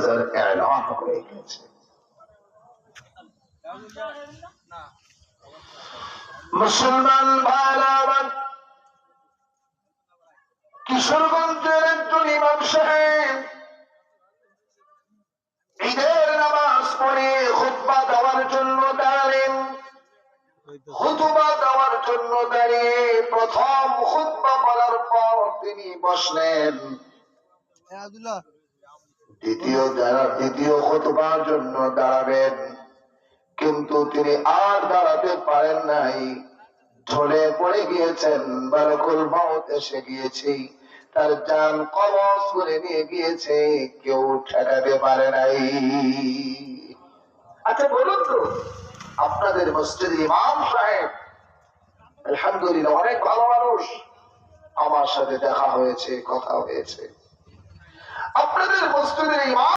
জানাজার এলান হয়ে গেছে। মুসলমান ভাইরা, কিশোরগঞ্জের একজন ইমাম সাহেব ঈদের নামাজ পড়ে খুতবা দেওয়ার জন্য দাঁড়ালেন। খুতবা দেওয়ার জন্য দাঁড়িয়ে প্রথম খুতবা বলার পর তিনি বসলেন। দ্বিতীয় খুতবার জন্য দাঁড়াবেন, কিন্তু তিনি আর দাঁড়াতে পারেন নাই। ঢলে পড়ে গিয়েছেন, মালাকুল মউত এসে গিয়েছে, তার জান কবজ করে নিয়ে গিয়েছে, কেউ ঠেকাতে পারে নাই। আচ্ছা বলুন তো, আপনাদের মসজিদের ইমাম সাহেব আলহামদুলিল্লাহ অনেক ভালো মানুষ, আমার সাথে দেখা হয়েছে, কথা হয়েছে। আপনাদের মসজিদের ইমাম